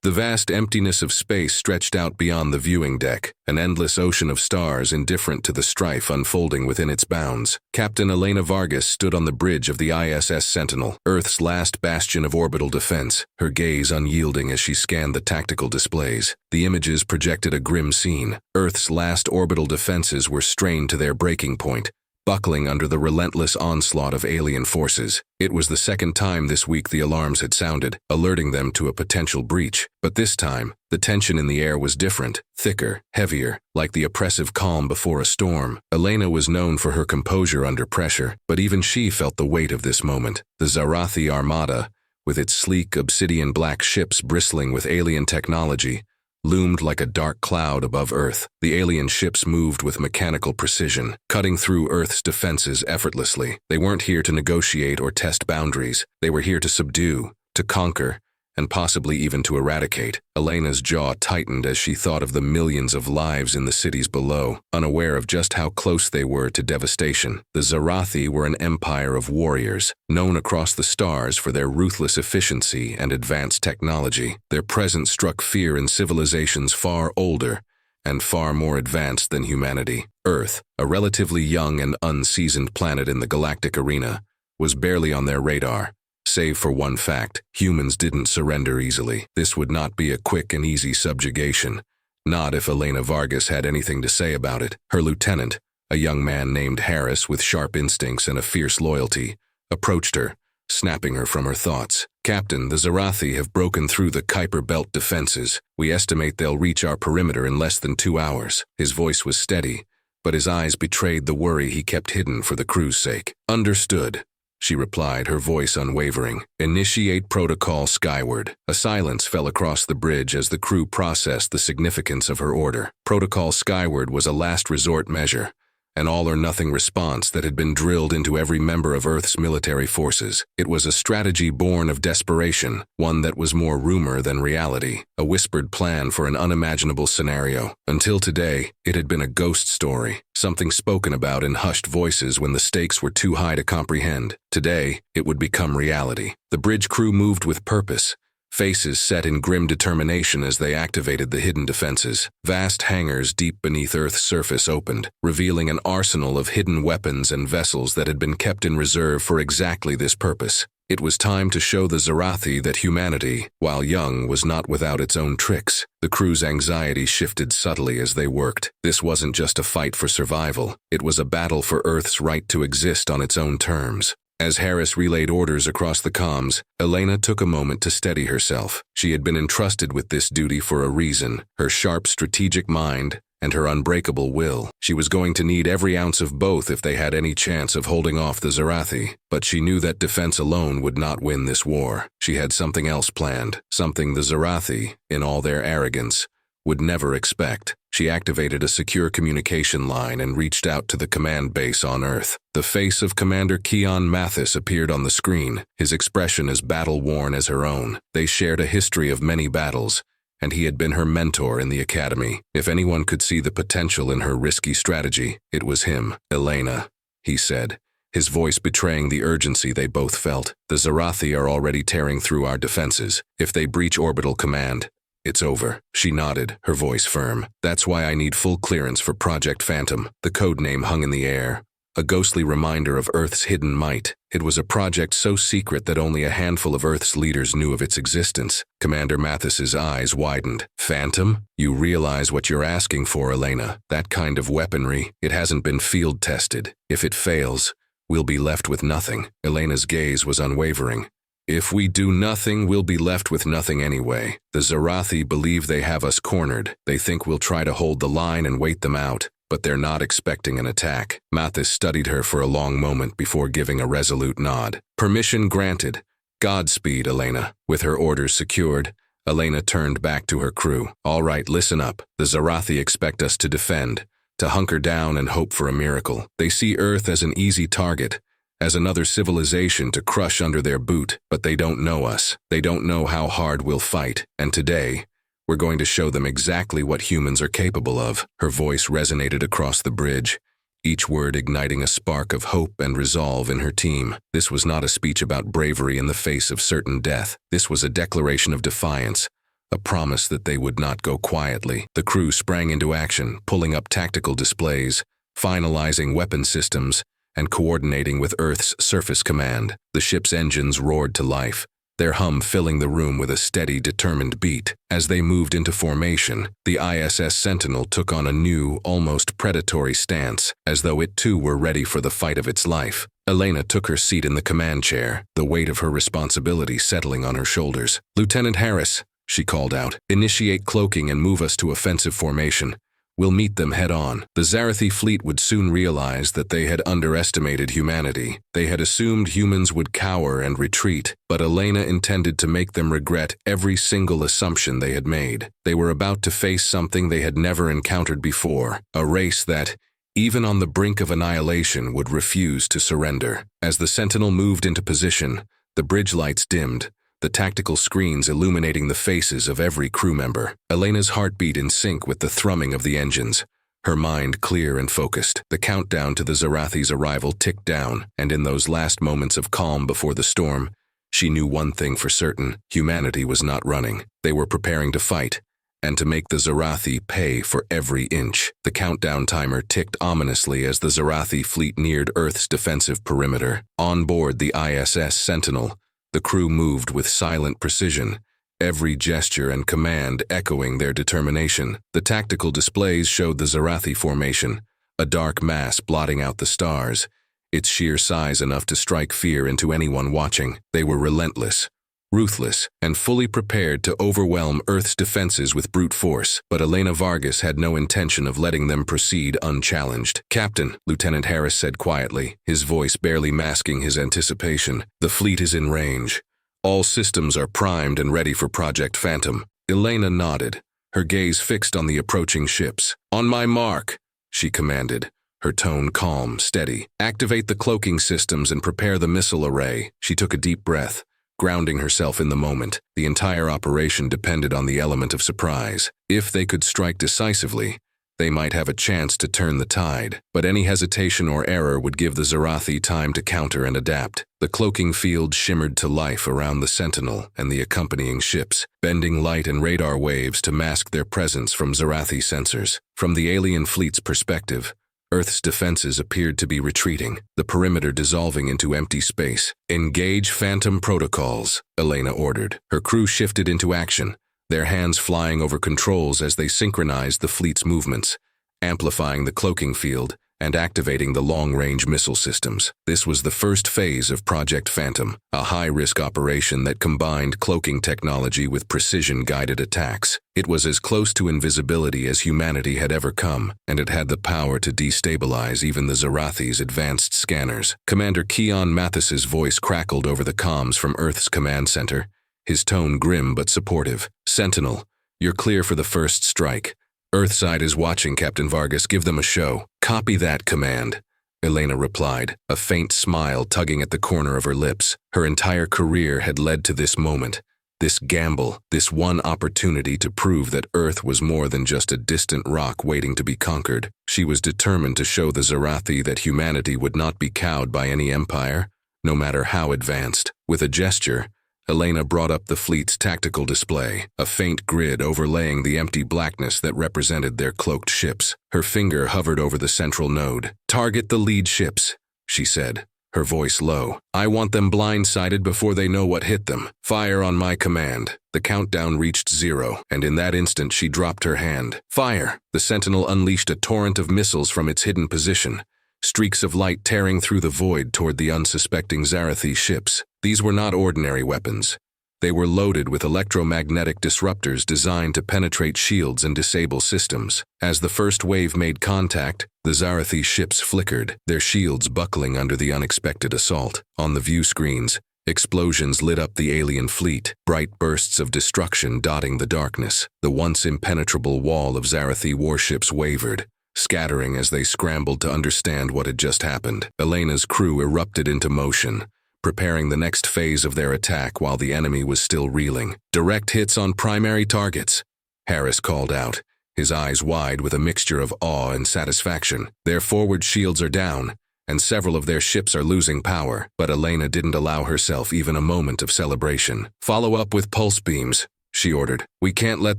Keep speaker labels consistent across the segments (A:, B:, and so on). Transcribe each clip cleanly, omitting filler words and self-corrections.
A: The vast emptiness of space stretched out beyond the viewing deck, an endless ocean of stars indifferent to the strife unfolding within its bounds. Captain Elena Vargas stood on the bridge of the ISS Sentinel, Earth's last bastion of orbital defense, her gaze unyielding as she scanned the tactical displays. The images projected a grim scene. Earth's last orbital defenses were strained to their breaking point, buckling under the relentless onslaught of alien forces. It was the second time this week the alarms had sounded, alerting them to a potential breach. But this time, the tension in the air was different, thicker, heavier, like the oppressive calm before a storm. Elena was known for her composure under pressure, but even she felt the weight of this moment. The Zarathi Armada, with its sleek obsidian black ships bristling with alien technology, loomed like a dark cloud above Earth. The alien ships moved with mechanical precision, cutting through Earth's defenses effortlessly. They weren't here to negotiate or test boundaries. They were here to subdue, to conquer, and possibly even to eradicate. Elena's jaw tightened as she thought of the millions of lives in the cities below, unaware of just how close they were to devastation. The Zarathi were an empire of warriors, known across the stars for their ruthless efficiency and advanced technology. Their presence struck fear in civilizations far older and far more advanced than humanity. Earth, a relatively young and unseasoned planet in the galactic arena, was barely on their radar. Save for one fact, humans didn't surrender easily. This would not be a quick and easy subjugation. Not if Elena Vargas had anything to say about it. Her lieutenant, a young man named Harris with sharp instincts and a fierce loyalty, approached her, snapping her from her thoughts. "Captain, the Zarathi have broken through the Kuiper Belt defenses. We estimate they'll reach our perimeter in less than 2 hours." His voice was steady, but his eyes betrayed the worry he kept hidden for the crew's sake. "Understood," she replied, her voice unwavering. "Initiate protocol Skyward." A silence fell across the bridge as the crew processed the significance of her order. Protocol Skyward was a last resort measure, an all-or-nothing response that had been drilled into every member of Earth's military forces. It was a strategy born of desperation, one that was more rumor than reality, a whispered plan for an unimaginable scenario. Until today, it had been a ghost story, something spoken about in hushed voices when the stakes were too high to comprehend. Today, it would become reality. The bridge crew moved with purpose, faces set in grim determination as they activated the hidden defenses. Vast hangars deep beneath Earth's surface opened, revealing an arsenal of hidden weapons and vessels that had been kept in reserve for exactly this purpose. It was time to show the Zarathi that humanity, while young, was not without its own tricks. The crew's anxiety shifted subtly as they worked. This wasn't just a fight for survival. It was a battle for Earth's right to exist on its own terms. As Harris relayed orders across the comms, Elena took a moment to steady herself. She had been entrusted with this duty for a reason: her sharp strategic mind and her unbreakable will. She was going to need every ounce of both if they had any chance of holding off the Zarathi. But she knew that defense alone would not win this war. She had something else planned, something the Zarathi, in all their arrogance, would never expect. She activated a secure communication line and reached out to the command base on Earth. The face of Commander Keon Mathis appeared on the screen, his expression as battle-worn as her own. They shared a history of many battles, and he had been her mentor in the academy. If anyone could see the potential in her risky strategy, it was him. "Elena," he said, his voice betraying the urgency they both felt. "The Zarathi are already tearing through our defenses. If they breach orbital command, it's over." She nodded, her voice firm. "That's why I need full clearance for Project Phantom." The code name hung in the air, a ghostly reminder of Earth's hidden might. It was a project so secret that only a handful of Earth's leaders knew of its existence. Commander Mathis's eyes widened. "Phantom? You realize what you're asking for, Elena. That kind of weaponry, it hasn't been field tested. If it fails, we'll be left with nothing." Elena's gaze was unwavering. "If we do nothing, we'll be left with nothing anyway. The Zarathi believe they have us cornered. They think we'll try to hold the line and wait them out, but they're not expecting an attack." Mathis studied her for a long moment before giving a resolute nod. "Permission granted. Godspeed, Elena." With her orders secured, Elena turned back to her crew. "All right, listen up. The Zarathi expect us to defend, to hunker down and hope for a miracle. They see Earth as an easy target, as another civilization to crush under their boot, but they don't know us. They don't know how hard we'll fight, and today, we're going to show them exactly what humans are capable of." Her voice resonated across the bridge, each word igniting a spark of hope and resolve in her team. This was not a speech about bravery in the face of certain death. This was a declaration of defiance, a promise that they would not go quietly. The crew sprang into action, pulling up tactical displays, finalizing weapon systems, and coordinating with Earth's surface command. The ship's engines roared to life, their hum filling the room with a steady, determined beat. As they moved into formation, the ISS Sentinel took on a new, almost predatory stance, as though it too were ready for the fight of its life. Elena took her seat in the command chair, the weight of her responsibility settling on her shoulders. "Lieutenant Harris," she called out, "initiate cloaking and move us to offensive formation. We'll meet them head-on." The Zarathi fleet would soon realize that they had underestimated humanity. They had assumed humans would cower and retreat, but Elena intended to make them regret every single assumption they had made. They were about to face something they had never encountered before, a race that, even on the brink of annihilation, would refuse to surrender. As the Sentinel moved into position, the bridge lights dimmed, the tactical screens illuminating the faces of every crew member. Elena's heartbeat in sync with the thrumming of the engines, her mind clear and focused. The countdown to the Zarathi's arrival ticked down, and in those last moments of calm before the storm, she knew one thing for certain: humanity was not running. They were preparing to fight, and to make the Zarathi pay for every inch. The countdown timer ticked ominously as the Zarathi fleet neared Earth's defensive perimeter. On board the ISS Sentinel, the crew moved with silent precision, every gesture and command echoing their determination. The tactical displays showed the Zarathi formation, a dark mass blotting out the stars, its sheer size enough to strike fear into anyone watching. They were relentless, ruthless, and fully prepared to overwhelm Earth's defenses with brute force. But Elena Vargas had no intention of letting them proceed unchallenged. "Captain," Lieutenant Harris said quietly, his voice barely masking his anticipation, "the fleet is in range. All systems are primed and ready for Project Phantom." Elena nodded, her gaze fixed on the approaching ships. "On my mark," she commanded, her tone calm, steady. "Activate the cloaking systems and prepare the missile array." She took a deep breath, grounding herself in the moment. The entire operation depended on the element of surprise. If they could strike decisively, they might have a chance to turn the tide, but any hesitation or error would give the Zarathi time to counter and adapt. The cloaking field shimmered to life around the Sentinel and the accompanying ships, bending light and radar waves to mask their presence from Zarathi sensors. From the alien fleet's perspective, Earth's defenses appeared to be retreating, the perimeter dissolving into empty space. "Engage Phantom protocols," Elena ordered. Her crew shifted into action, their hands flying over controls as they synchronized the fleet's movements, amplifying the cloaking field and activating the long-range missile systems. This was the first phase of Project Phantom, a high-risk operation that combined cloaking technology with precision-guided attacks. It was as close to invisibility as humanity had ever come, and it had the power to destabilize even the Zarathi's advanced scanners. Commander Keon Mathis's voice crackled over the comms from Earth's command center, his tone grim but supportive. "Sentinel, you're clear for the first strike. Earthside is watching, Captain Vargas. Give them a show." "Copy that, Command," Elena replied, a faint smile tugging at the corner of her lips. Her entire career had led to this moment, this gamble, this one opportunity to prove that Earth was more than just a distant rock waiting to be conquered. She was determined to show the Zarathi that humanity would not be cowed by any empire, no matter how advanced. With a gesture, Elena brought up the fleet's tactical display, a faint grid overlaying the empty blackness that represented their cloaked ships. Her finger hovered over the central node. "Target the lead ships," she said, her voice low. "I want them blindsided before they know what hit them. Fire on my command." The countdown reached 0, and in that instant she dropped her hand. "Fire!" The Sentinel unleashed a torrent of missiles from its hidden position, streaks of light tearing through the void toward the unsuspecting Zarathi ships. These were not ordinary weapons. They were loaded with electromagnetic disruptors designed to penetrate shields and disable systems. As the first wave made contact, the Zarathi ships flickered, their shields buckling under the unexpected assault. On the view screens, explosions lit up the alien fleet, bright bursts of destruction dotting the darkness. The once impenetrable wall of Zarathi warships wavered, scattering as they scrambled to understand what had just happened. Elena's crew erupted into motion, preparing the next phase of their attack while the enemy was still reeling. "Direct hits on primary targets," Harris called out, his eyes wide with a mixture of awe and satisfaction. "Their forward shields are down, and several of their ships are losing power." But Elena didn't allow herself even a moment of celebration. "Follow up with pulse beams," she ordered. "We can't let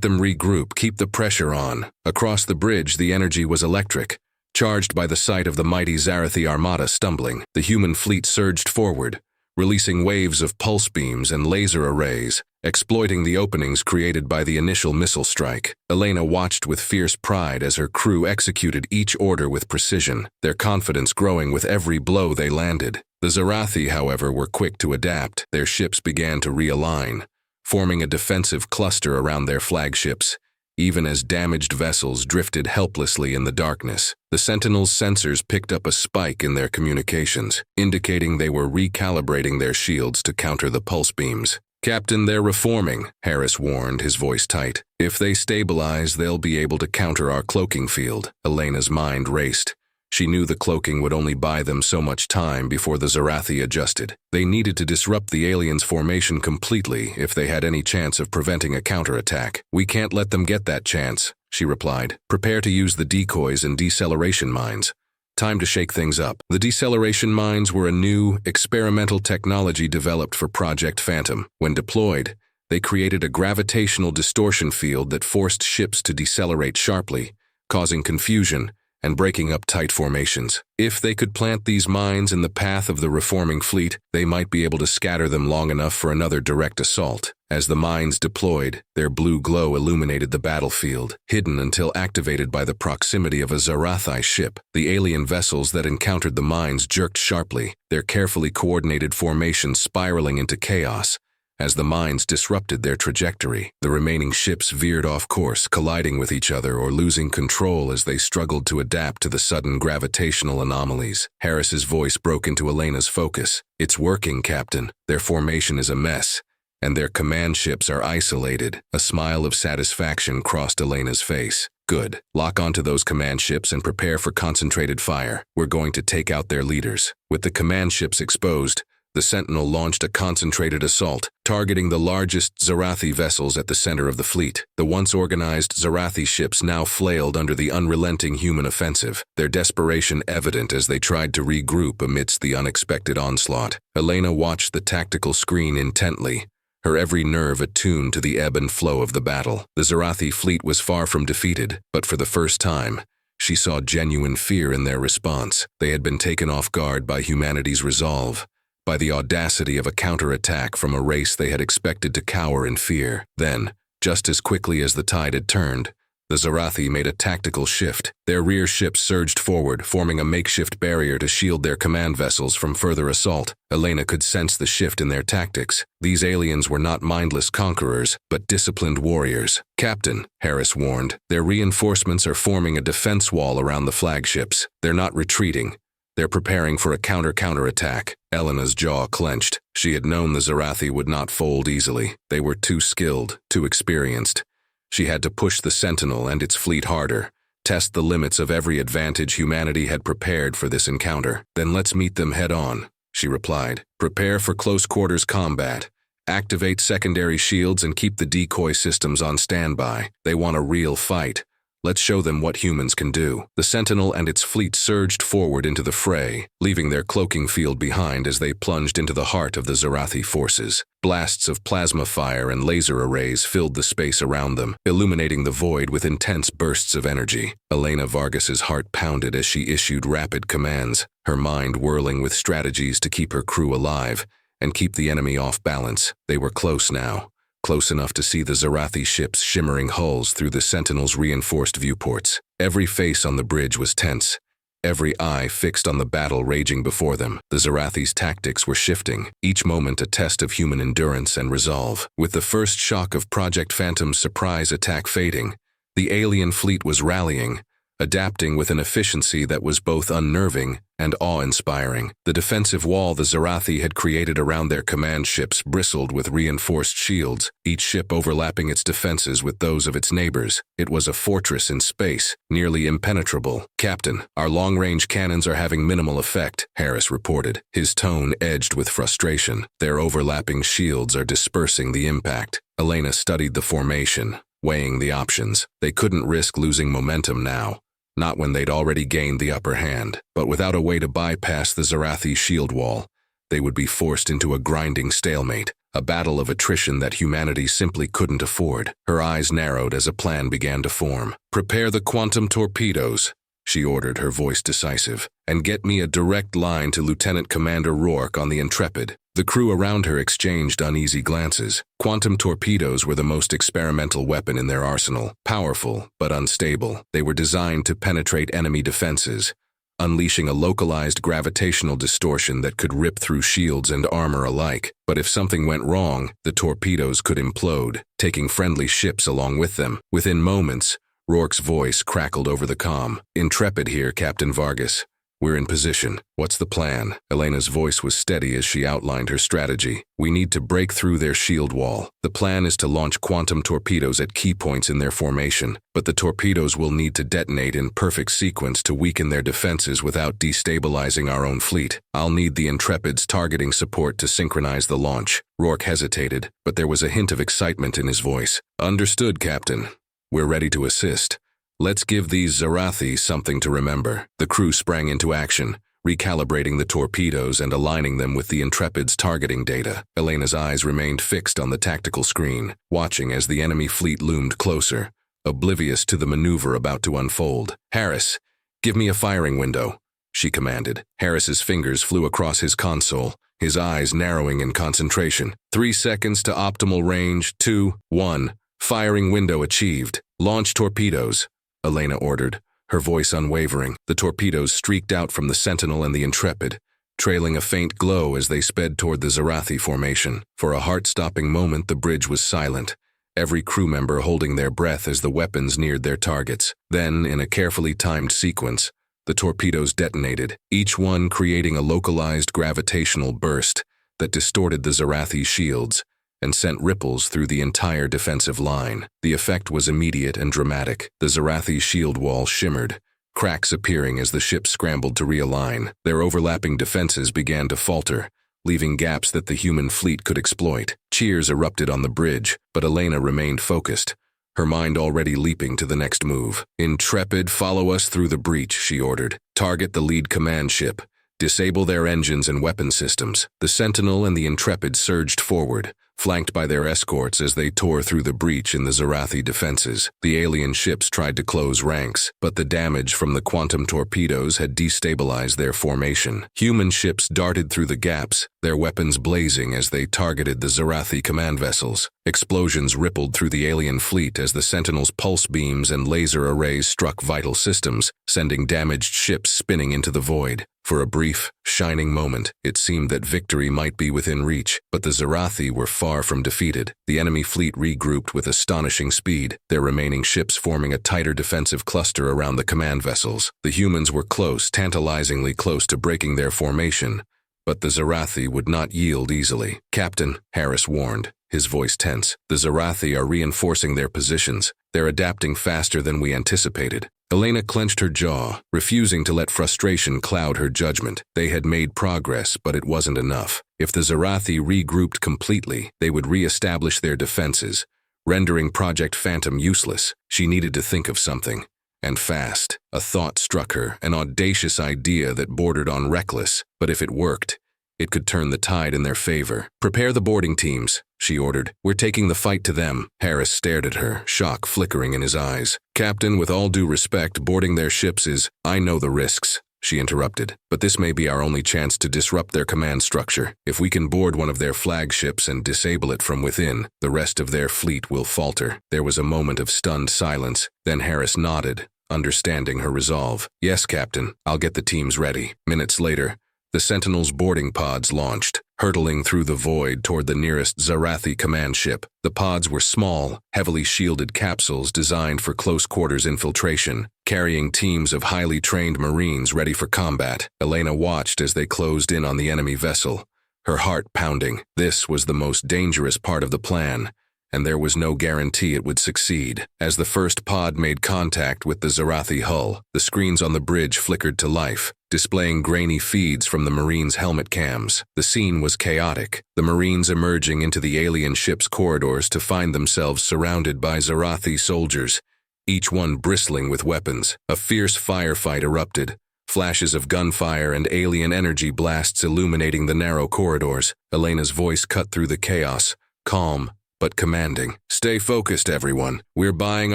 A: them regroup. Keep the pressure on." Across the bridge, the energy was electric. Charged by the sight of the mighty Zarathi Armada stumbling, the human fleet surged forward, releasing waves of pulse beams and laser arrays, exploiting the openings created by the initial missile strike. Elena watched with fierce pride as her crew executed each order with precision, their confidence growing with every blow they landed. The Zarathi, however, were quick to adapt. Their ships began to realign, forming a defensive cluster around their flagships, even as damaged vessels drifted helplessly in the darkness. The Sentinel's sensors picked up a spike in their communications, indicating they were recalibrating their shields to counter the pulse beams. "Captain, they're reforming," Harris warned, his voice tight. "If they stabilize, they'll be able to counter our cloaking field." Elena's mind raced. She knew the cloaking would only buy them so much time before the Zarathi adjusted. They needed to disrupt the aliens' formation completely if they had any chance of preventing a counterattack. "We can't let them get that chance," she replied. "Prepare to use the decoys and deceleration mines. Time to shake things up." The deceleration mines were a new, experimental technology developed for Project Phantom. When deployed, they created a gravitational distortion field that forced ships to decelerate sharply, causing confusion and breaking up tight formations. If they could plant these mines in the path of the reforming fleet, they might be able to scatter them long enough for another direct assault. As the mines deployed, their blue glow illuminated the battlefield, hidden until activated by the proximity of a Zarathi ship. The alien vessels that encountered the mines jerked sharply, their carefully coordinated formation spiraling into chaos. As the mines disrupted their trajectory, the remaining ships veered off course, colliding with each other or losing control as they struggled to adapt to the sudden gravitational anomalies. Harris's voice broke into Elena's focus. "It's working, Captain. Their formation is a mess, and their command ships are isolated." A smile of satisfaction crossed Elena's face. "Good. Lock onto those command ships and prepare for concentrated fire. We're going to take out their leaders." With the command ships exposed, the Sentinel launched a concentrated assault, targeting the largest Zarathi vessels at the center of the fleet. The once organized Zarathi ships now flailed under the unrelenting human offensive, their desperation evident as they tried to regroup amidst the unexpected onslaught. Elena watched the tactical screen intently, her every nerve attuned to the ebb and flow of the battle. The Zarathi fleet was far from defeated, but for the first time, she saw genuine fear in their response. They had been taken off guard by humanity's resolve, by the audacity of a counterattack from a race they had expected to cower in fear. Then, just as quickly as the tide had turned, the Zarathi made a tactical shift. Their rear ships surged forward, forming a makeshift barrier to shield their command vessels from further assault. Elena could sense the shift in their tactics. These aliens were not mindless conquerors, but disciplined warriors. "Captain," Harris warned, "their reinforcements are forming a defense wall around the flagships. They're not retreating. They're preparing for a counterattack." Elena's jaw clenched. She had known the Zarathi would not fold easily. They were too skilled, too experienced. She had to push the Sentinel and its fleet harder, test the limits of every advantage humanity had prepared for this encounter. "Then let's meet them head-on," she replied. "Prepare for close-quarters combat. Activate secondary shields and keep the decoy systems on standby. They want a real fight. Let's show them what humans can do." The Sentinel and its fleet surged forward into the fray, leaving their cloaking field behind as they plunged into the heart of the Zarathi forces. Blasts of plasma fire and laser arrays filled the space around them, illuminating the void with intense bursts of energy. Elena Vargas's heart pounded as she issued rapid commands, her mind whirling with strategies to keep her crew alive and keep the enemy off balance. They were close now. Close enough to see the Zarathi ships' shimmering hulls through the Sentinel's reinforced viewports. Every face on the bridge was tense, every eye fixed on the battle raging before them. The Zarathi's tactics were shifting, each moment a test of human endurance and resolve. With the first shock of Project Phantom's surprise attack fading, the alien fleet was rallying, adapting with an efficiency that was both unnerving and awe-inspiring. The defensive wall the Zarathi had created around their command ships bristled with reinforced shields, each ship overlapping its defenses with those of its neighbors. It was a fortress in space, nearly impenetrable. "Captain, our long-range cannons are having minimal effect," Harris reported, his tone edged with frustration. "Their overlapping shields are dispersing the impact." Elena studied the formation, weighing the options. They couldn't risk losing momentum now, not when they'd already gained the upper hand. But without a way to bypass the Zarathi shield wall, they would be forced into a grinding stalemate, a battle of attrition that humanity simply couldn't afford. Her eyes narrowed as a plan began to form. "Prepare the quantum torpedoes," she ordered, her voice decisive, "and get me a direct line to Lieutenant Commander Rourke on the Intrepid." The crew around her exchanged uneasy glances. Quantum torpedoes were the most experimental weapon in their arsenal, powerful but unstable. They were designed to penetrate enemy defenses, unleashing a localized gravitational distortion that could rip through shields and armor alike. But if something went wrong, the torpedoes could implode, taking friendly ships along with them. Within moments, Rourke's voice crackled over the comm. "Intrepid here, Captain Vargas. We're in position. What's the plan?" Elena's voice was steady as she outlined her strategy. "We need to break through their shield wall. The plan is to launch quantum torpedoes at key points in their formation, but the torpedoes will need to detonate in perfect sequence to weaken their defenses without destabilizing our own fleet. I'll need the Intrepid's targeting support to synchronize the launch." Rourke hesitated, but there was a hint of excitement in his voice. "Understood, Captain. We're ready to assist. Let's give these Zarathi something to remember." The crew sprang into action, recalibrating the torpedoes and aligning them with the Intrepid's targeting data. Elena's eyes remained fixed on the tactical screen, watching as the enemy fleet loomed closer, oblivious to the maneuver about to unfold. "Harris, give me a firing window," she commanded. Harris's fingers flew across his console, his eyes narrowing in concentration. 3 seconds to optimal range, 2, 1. Firing window achieved. "Launch torpedoes," Elena ordered, her voice unwavering. The torpedoes streaked out from the Sentinel and the Intrepid, trailing a faint glow as they sped toward the Zarathi formation. For a heart-stopping moment, the bridge was silent, every crew member holding their breath as the weapons neared their targets. Then, in a carefully timed sequence, the torpedoes detonated, each one creating a localized gravitational burst that distorted the Zarathi's shields and sent ripples through the entire defensive line. The effect was immediate and dramatic. The Zarathi's shield wall shimmered, cracks appearing as the ships scrambled to realign. Their overlapping defenses began to falter, leaving gaps that the human fleet could exploit. Cheers erupted on the bridge, but Elena remained focused, her mind already leaping to the next move. "Intrepid, follow us through the breach," she ordered. "Target the lead command ship. Disable their engines and weapon systems." The Sentinel and the Intrepid surged forward, flanked by their escorts as they tore through the breach in the Zarathi defenses. The alien ships tried to close ranks, but the damage from the quantum torpedoes had destabilized their formation. Human ships darted through the gaps, their weapons blazing as they targeted the Zarathi command vessels. Explosions rippled through the alien fleet as the Sentinel's pulse beams and laser arrays struck vital systems, sending damaged ships spinning into the void. For a brief, shining moment, it seemed that victory might be within reach, but the Zarathi were far from defeated. The enemy fleet regrouped with astonishing speed, their remaining ships forming a tighter defensive cluster around the command vessels. The humans were close, tantalizingly close to breaking their formation, but the Zarathi would not yield easily. "Captain," Harris warned, his voice tense, "the Zarathi are reinforcing their positions. They're adapting faster than we anticipated." Elena clenched her jaw, refusing to let frustration cloud her judgment. They had made progress, but it wasn't enough. If the Zarathi regrouped completely, they would re-establish their defenses, rendering Project Phantom useless. She needed to think of something, and fast. A thought struck her, an audacious idea that bordered on reckless, but if it worked, it could turn the tide in their favor. "Prepare the boarding teams," she ordered. "We're taking the fight to them." Harris stared at her, shock flickering in his eyes. "Captain, with all due respect, boarding their ships is—" "I know the risks," she interrupted, "but this may be our only chance to disrupt their command structure. If we can board one of their flagships and disable it from within, the rest of their fleet will falter." There was a moment of stunned silence, then Harris nodded, understanding her resolve. "Yes, Captain, I'll get the teams ready." Minutes later, the Sentinel's boarding pods launched, hurtling through the void toward the nearest Zarathi command ship. The pods were small, heavily shielded capsules designed for close-quarters infiltration, carrying teams of highly trained Marines ready for combat. Elena watched as they closed in on the enemy vessel, her heart pounding. This was the most dangerous part of the plan, and there was no guarantee it would succeed. As the first pod made contact with the Zarathi hull, the screens on the bridge flickered to life, displaying grainy feeds from the Marines' helmet cams. The scene was chaotic, the Marines emerging into the alien ship's corridors to find themselves surrounded by Zarathi soldiers, each one bristling with weapons. A fierce firefight erupted, flashes of gunfire and alien energy blasts illuminating the narrow corridors. Elena's voice cut through the chaos, calm but commanding. Stay focused, everyone. We're buying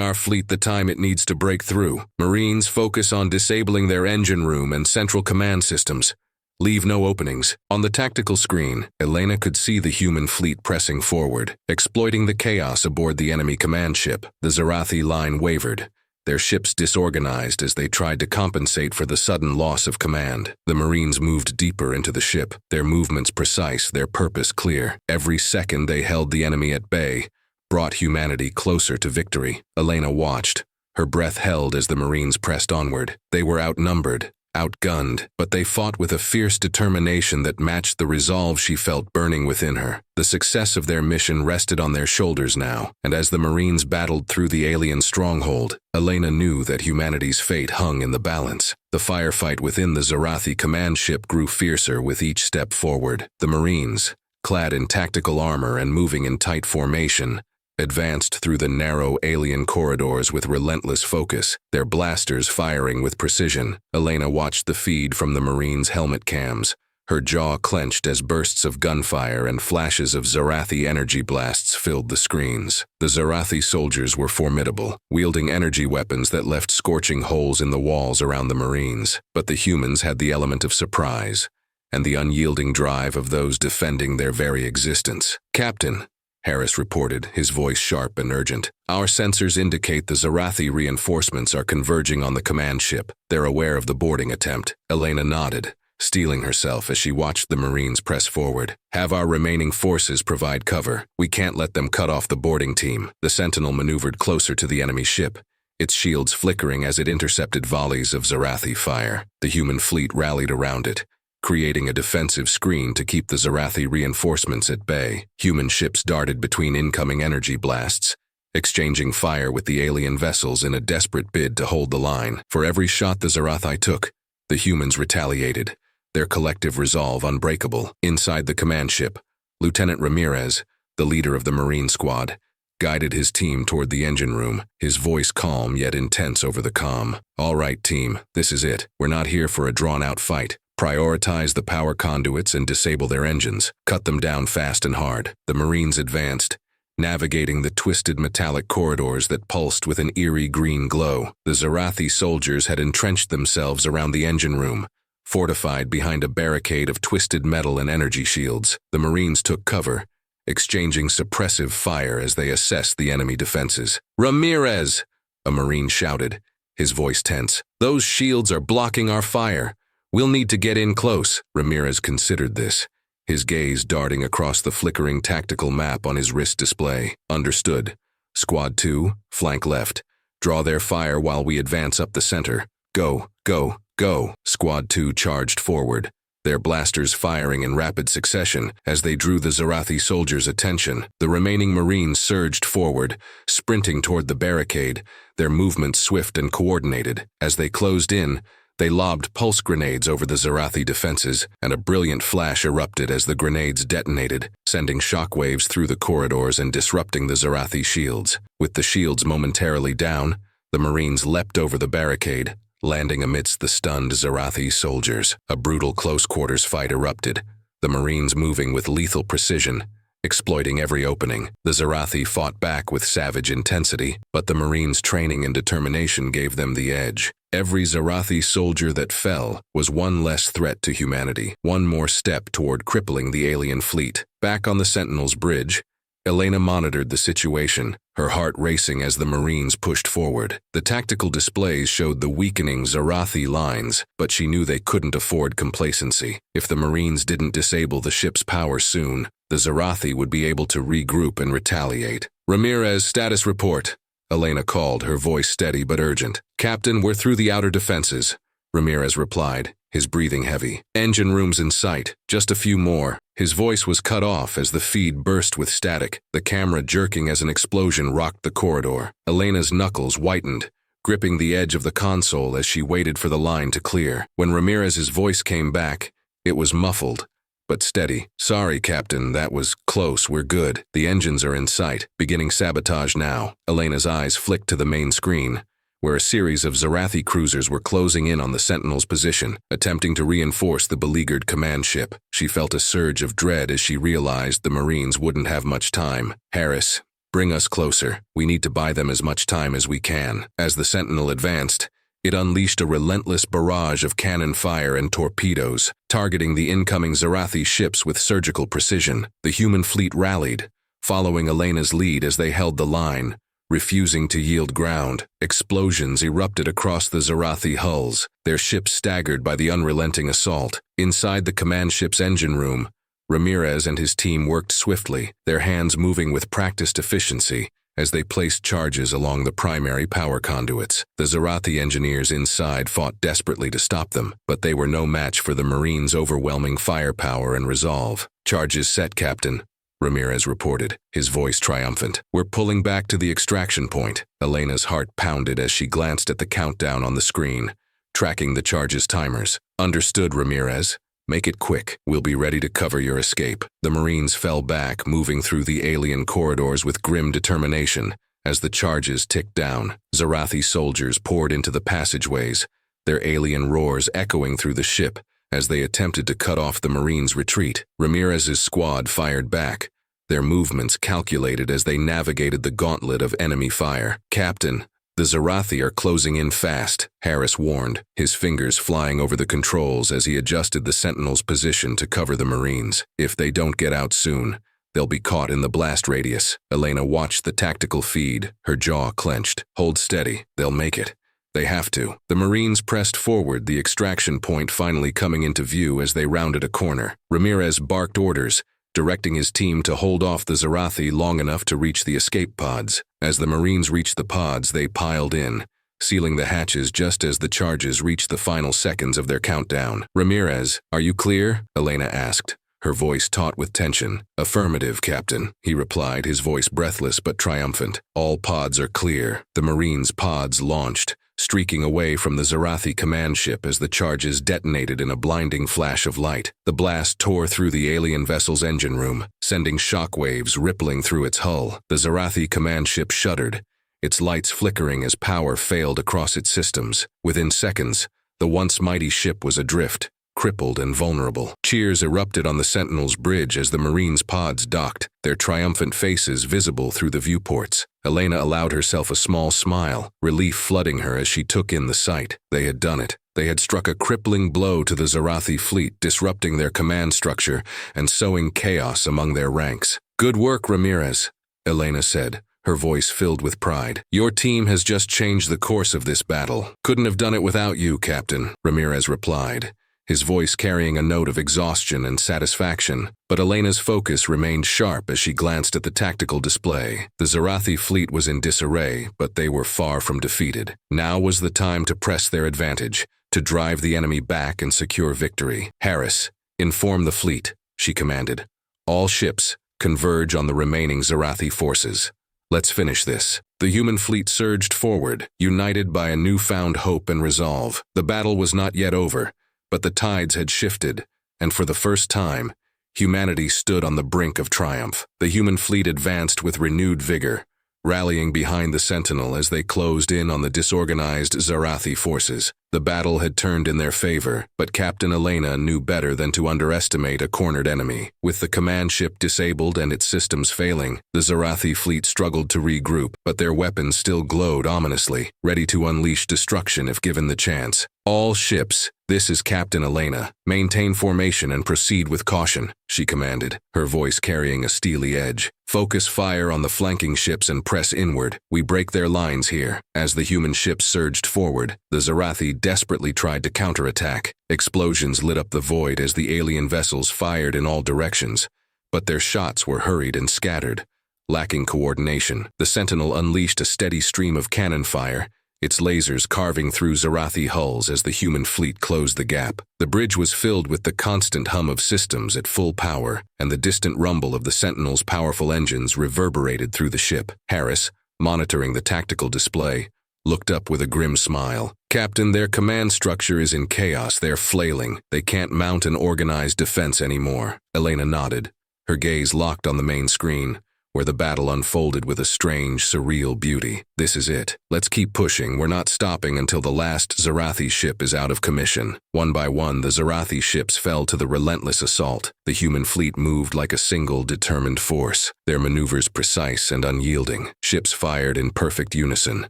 A: our fleet the time it needs to break through. Marines, focus on disabling their engine room and central command systems. Leave no openings. On the tactical screen, Elena could see the human fleet pressing forward, exploiting the chaos aboard the enemy command ship. The Zarathi line wavered, their ships disorganized as they tried to compensate for the sudden loss of command. The Marines moved deeper into the ship, their movements precise, their purpose clear. Every second they held the enemy at bay, brought humanity closer to victory. Elena watched, her breath held as the Marines pressed onward. They were outnumbered, outgunned, but they fought with a fierce determination that matched the resolve she felt burning within her. The success of their mission rested on their shoulders now, and as the Marines battled through the alien stronghold, Elena knew that humanity's fate hung in the balance. The firefight within the Zarathi command ship grew fiercer with each step forward. The Marines, clad in tactical armor and moving in tight formation, advanced through the narrow alien corridors with relentless focus, their blasters firing with precision. Elena watched the feed from the Marines' helmet cams, her jaw clenched as bursts of gunfire and flashes of Zarathi energy blasts filled the screens. The Zarathi soldiers were formidable, wielding energy weapons that left scorching holes in the walls around the Marines. But the humans had the element of surprise, and the unyielding drive of those defending their very existence. "Captain," Harris reported, his voice sharp and urgent. "Our sensors indicate the Zarathi reinforcements are converging on the command ship. They're aware of the boarding attempt." Elena nodded, steeling herself as she watched the Marines press forward. "Have our remaining forces provide cover. We can't let them cut off the boarding team." The Sentinel maneuvered closer to the enemy ship, its shields flickering as it intercepted volleys of Zarathi fire. The human fleet rallied around it, creating a defensive screen to keep the Zarathi reinforcements at bay. Human ships darted between incoming energy blasts, exchanging fire with the alien vessels in a desperate bid to hold the line. For every shot the Zarathi took, the humans retaliated, their collective resolve unbreakable. Inside the command ship, Lieutenant Ramirez, the leader of the Marine squad, guided his team toward the engine room, his voice calm yet intense over the comm. "All right, team, this is it. We're not here for a drawn-out fight. Prioritize the power conduits and disable their engines. Cut them down fast and hard." The Marines advanced, navigating the twisted metallic corridors that pulsed with an eerie green glow. The Zarathi soldiers had entrenched themselves around the engine room, fortified behind a barricade of twisted metal and energy shields. The Marines took cover, exchanging suppressive fire as they assessed the enemy defenses. "Ramirez!" a Marine shouted, his voice tense. "Those shields are blocking our fire. We'll need to get in close." Ramirez considered this, his gaze darting across the flickering tactical map on his wrist display. "Understood. Squad 2, flank left. Draw their fire while we advance up the center. Go, go, go." Squad 2 charged forward, their blasters firing in rapid succession as they drew the Zarathi soldiers' attention. The remaining Marines surged forward, sprinting toward the barricade, their movements swift and coordinated. As they closed in, they lobbed pulse grenades over the Zarathi defenses, and a brilliant flash erupted as the grenades detonated, sending shockwaves through the corridors and disrupting the Zarathi shields. With the shields momentarily down, the Marines leapt over the barricade, landing amidst the stunned Zarathi soldiers. A brutal close-quarters fight erupted, the Marines moving with lethal precision, exploiting every opening. The Zarathi fought back with savage intensity, but the Marines' training and determination gave them the edge. Every Zarathi soldier that fell was one less threat to humanity, one more step toward crippling the alien fleet. Back on the Sentinel's bridge, Elena monitored the situation, her heart racing as the Marines pushed forward. The tactical displays showed the weakening Zarathi lines, but she knew they couldn't afford complacency. If the Marines didn't disable the ship's power soon, the Zarathi would be able to regroup and retaliate. "Ramirez, status report," Elena called, her voice steady but urgent. "Captain, we're through the outer defenses," Ramirez replied, his breathing heavy. "Engine rooms in sight, just a few more." His voice was cut off as the feed burst with static, the camera jerking as an explosion rocked the corridor. Elena's knuckles whitened, gripping the edge of the console as she waited for the line to clear. When Ramirez's voice came back, it was muffled, but steady. "Sorry, Captain, that was close. We're good. The engines are in sight. Beginning sabotage now." Elena's eyes flicked to the main screen, where a series of Zarathi cruisers were closing in on the Sentinel's position, attempting to reinforce the beleaguered command ship. She felt a surge of dread as she realized the Marines wouldn't have much time. "Harris, bring us closer. We need to buy them as much time as we can." As the Sentinel advanced, it unleashed a relentless barrage of cannon fire and torpedoes, targeting the incoming Zarathi ships with surgical precision. The human fleet rallied, following Elena's lead as they held the line, refusing to yield ground. Explosions erupted across the Zarathi hulls, their ships staggered by the unrelenting assault. Inside the command ship's engine room, Ramirez and his team worked swiftly, their hands moving with practiced efficiency as they placed charges along the primary power conduits. The Zarathi engineers inside fought desperately to stop them, but they were no match for the Marines' overwhelming firepower and resolve. "Charges set, Captain," Ramirez reported, his voice triumphant. "We're pulling back to the extraction point." Elena's heart pounded as she glanced at the countdown on the screen, tracking the charges timers. "Understood, Ramirez. Make it quick. We'll be ready to cover your escape." The Marines fell back, moving through the alien corridors with grim determination as the charges ticked down. Zarathi soldiers poured into the passageways, their alien roars echoing through the ship as they attempted to cut off the Marines' retreat. Ramirez's squad fired back, their movements calculated as they navigated the gauntlet of enemy fire. "Captain, the Zarathi are closing in fast," Harris warned, his fingers flying over the controls as he adjusted the Sentinel's position to cover the Marines. "If they don't get out soon, they'll be caught in the blast radius." Elena watched the tactical feed, her jaw clenched. "Hold steady. They'll make it. They have to." The Marines pressed forward, the extraction point finally coming into view as they rounded a corner. Ramirez barked orders, directing his team to hold off the Zarathi long enough to reach the escape pods. As the Marines reached the pods, they piled in, sealing the hatches just as the charges reached the final seconds of their countdown. "Ramirez, are you clear?" Elena asked, her voice taut with tension. "Affirmative, Captain," he replied, his voice breathless but triumphant. "All pods are clear." The Marines' pods launched, streaking away from the Zarathi command ship as the charges detonated in a blinding flash of light. The blast tore through the alien vessel's engine room, sending shockwaves rippling through its hull. The Zarathi command ship shuddered, its lights flickering as power failed across its systems. Within seconds, the once mighty ship was adrift, crippled and vulnerable. Cheers erupted on the Sentinel's bridge as the Marines' pods docked, their triumphant faces visible through the viewports. Elena allowed herself a small smile, relief flooding her as she took in the sight. They had done it. They had struck a crippling blow to the Zarathi fleet, disrupting their command structure and sowing chaos among their ranks. "Good work, Ramirez," Elena said, her voice filled with pride. "Your team has just changed the course of this battle." "Couldn't have done it without you, Captain," Ramirez replied, his voice carrying a note of exhaustion and satisfaction. But Elena's focus remained sharp as she glanced at the tactical display. The Zarathi fleet was in disarray, but they were far from defeated. Now was the time to press their advantage, to drive the enemy back and secure victory. "Harris, inform the fleet," she commanded. "All ships, converge on the remaining Zarathi forces. Let's finish this." The human fleet surged forward, united by a newfound hope and resolve. The battle was not yet over, but the tides had shifted, and for the first time, humanity stood on the brink of triumph. The human fleet advanced with renewed vigor, rallying behind the Sentinel as they closed in on the disorganized Zarathi forces. The battle had turned in their favor, but Captain Elena knew better than to underestimate a cornered enemy. With the command ship disabled and its systems failing, the Zarathi fleet struggled to regroup, but their weapons still glowed ominously, ready to unleash destruction if given the chance. "All ships, this is Captain Elena. Maintain formation and proceed with caution," she commanded, her voice carrying a steely edge. "Focus fire on the flanking ships and press inward. We break their lines here." As the human ships surged forward, the Zarathi desperately tried to counterattack. Explosions lit up the void as the alien vessels fired in all directions, but their shots were hurried and scattered, lacking coordination. The Sentinel unleashed a steady stream of cannon fire, its lasers carving through Zarathi hulls as the human fleet closed the gap. The bridge was filled with the constant hum of systems at full power, and the distant rumble of the Sentinel's powerful engines reverberated through the ship. Harris, monitoring the tactical display, looked up with a grim smile. "Captain, their command structure is in chaos. They're flailing. They can't mount an organized defense anymore." Elena nodded, her gaze locked on the main screen, where the battle unfolded with a strange, surreal beauty. This is it. Let's keep pushing. We're not stopping until the last Zarathi ship is out of commission. One by one, the Zarathi ships fell to the relentless assault. The human fleet moved like a single, determined force, their maneuvers precise and unyielding. Ships fired in perfect unison,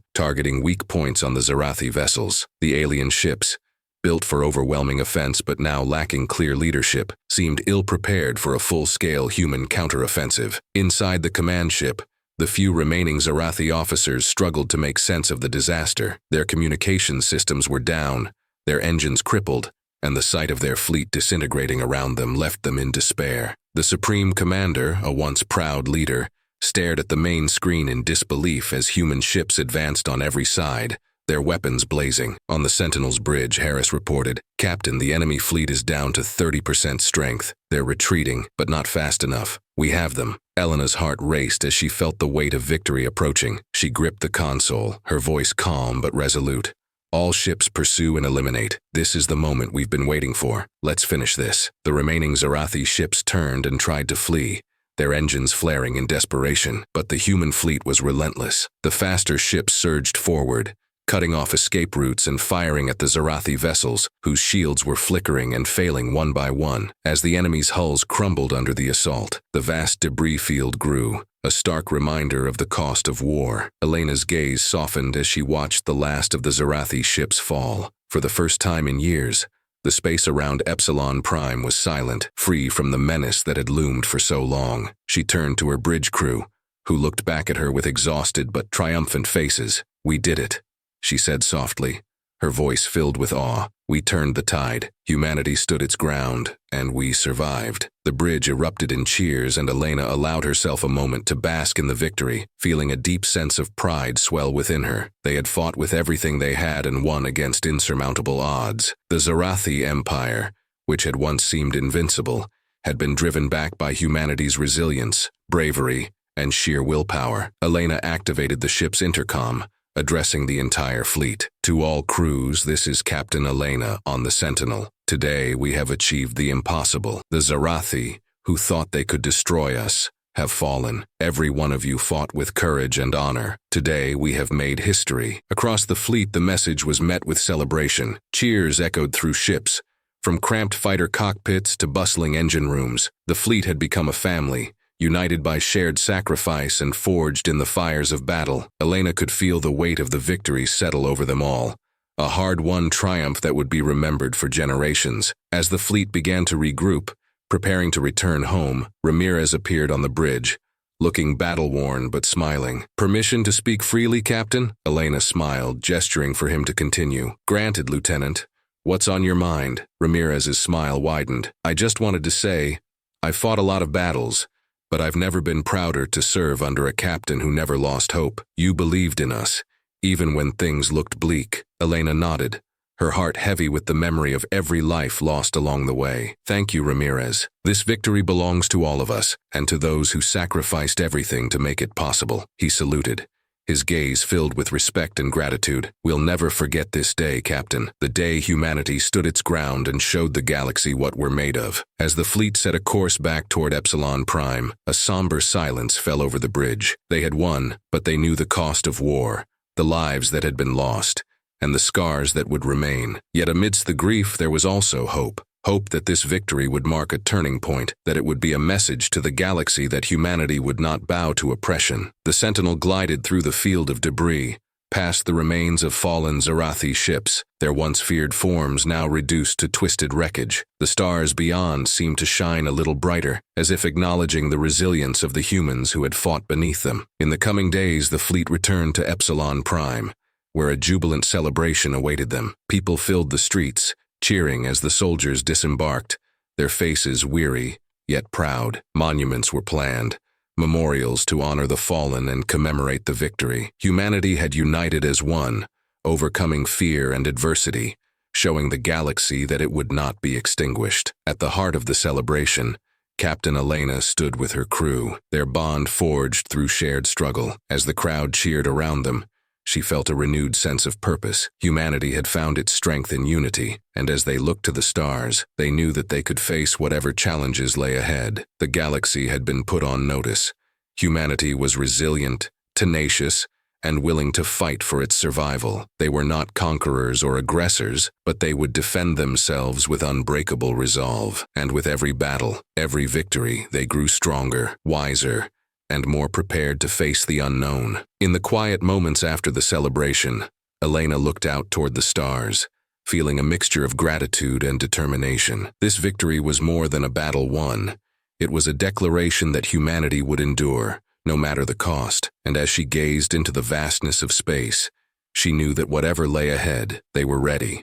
A: targeting weak points on the Zarathi vessels. The alien ships, built for overwhelming offense but now lacking clear leadership, seemed ill-prepared for a full-scale human counteroffensive. Inside the command ship, the few remaining Zarathi officers struggled to make sense of the disaster. Their communication systems were down, their engines crippled, and the sight of their fleet disintegrating around them left them in despair. The Supreme Commander, a once proud leader, stared at the main screen in disbelief as human ships advanced on every side, their weapons blazing. On the Sentinel's bridge, Harris reported, "Captain, the enemy fleet is down to 30% strength. They're retreating, but not fast enough. We have them." Elena's heart raced as she felt the weight of victory approaching. She gripped the console, her voice calm but resolute. "All ships pursue and eliminate. This is the moment we've been waiting for. Let's finish this." The remaining Zarathi ships turned and tried to flee, their engines flaring in desperation, but the human fleet was relentless. The faster ships surged forward, cutting off escape routes and firing at the Zarathi vessels, whose shields were flickering and failing one by one. As the enemy's hulls crumbled under the assault, the vast debris field grew, a stark reminder of the cost of war. Elena's gaze softened as she watched the last of the Zarathi ships fall. For the first time in years, the space around Epsilon Prime was silent, free from the menace that had loomed for so long. She turned to her bridge crew, who looked back at her with exhausted but triumphant faces. "We did it," she said softly, her voice filled with awe. "We turned the tide. Humanity stood its ground, and we survived." The bridge erupted in cheers, and Elena allowed herself a moment to bask in the victory, feeling a deep sense of pride swell within her. They had fought with everything they had and won against insurmountable odds. The Zarathi Empire, which had once seemed invincible, had been driven back by humanity's resilience, bravery, and sheer willpower. Elena activated the ship's intercom, addressing the entire fleet. "To all crews, this is Captain Elena on the Sentinel. Today we have achieved the impossible. The Zarathi, who thought they could destroy us, have fallen. Every one of you fought with courage and honor. Today we have made history." Across the fleet, the message was met with celebration. Cheers echoed through ships, from cramped fighter cockpits to bustling engine rooms. The fleet had become a family, united by shared sacrifice and forged in the fires of battle. Elena could feel the weight of the victory settle over them all, a hard-won triumph that would be remembered for generations. As the fleet began to regroup, preparing to return home, Ramirez appeared on the bridge, looking battle-worn but smiling. "Permission to speak freely, Captain?" Elena smiled, gesturing for him to continue. "Granted, Lieutenant. What's on your mind?" Ramirez's smile widened. "I just wanted to say, I've fought a lot of battles, but I've never been prouder to serve under a captain who never lost hope. You believed in us, even when things looked bleak." Elena nodded, her heart heavy with the memory of every life lost along the way. "Thank you, Ramirez. This victory belongs to all of us, and to those who sacrificed everything to make it possible." He saluted, his gaze filled with respect and gratitude. "We'll never forget this day, Captain. The day humanity stood its ground and showed the galaxy what we're made of." As the fleet set a course back toward Epsilon Prime, a somber silence fell over the bridge. They had won, but they knew the cost of war, the lives that had been lost, and the scars that would remain. Yet amidst the grief there was also hope. Hope that this victory would mark a turning point, that it would be a message to the galaxy that humanity would not bow to oppression. The Sentinel glided through the field of debris, past the remains of fallen Zarathi ships, their once feared forms now reduced to twisted wreckage. The stars beyond seemed to shine a little brighter, as if acknowledging the resilience of the humans who had fought beneath them. In the coming days, the fleet returned to Epsilon Prime, where a jubilant celebration awaited them. People filled the streets, cheering as the soldiers disembarked, their faces weary, yet proud. Monuments were planned, memorials to honor the fallen and commemorate the victory. Humanity had united as one, overcoming fear and adversity, showing the galaxy that it would not be extinguished. At the heart of the celebration, Captain Elena stood with her crew, their bond forged through shared struggle. As the crowd cheered around them, she felt a renewed sense of purpose. Humanity had found its strength in unity, and as they looked to the stars, they knew that they could face whatever challenges lay ahead. The galaxy had been put on notice. Humanity was resilient, tenacious, and willing to fight for its survival. They were not conquerors or aggressors, but they would defend themselves with unbreakable resolve. And with every battle, every victory, they grew stronger, wiser, and more prepared to face the unknown. In the quiet moments after the celebration, Elena looked out toward the stars, feeling a mixture of gratitude and determination. This victory was more than a battle won. It was a declaration that humanity would endure, no matter the cost, and as she gazed into the vastness of space, she knew that whatever lay ahead, they were ready.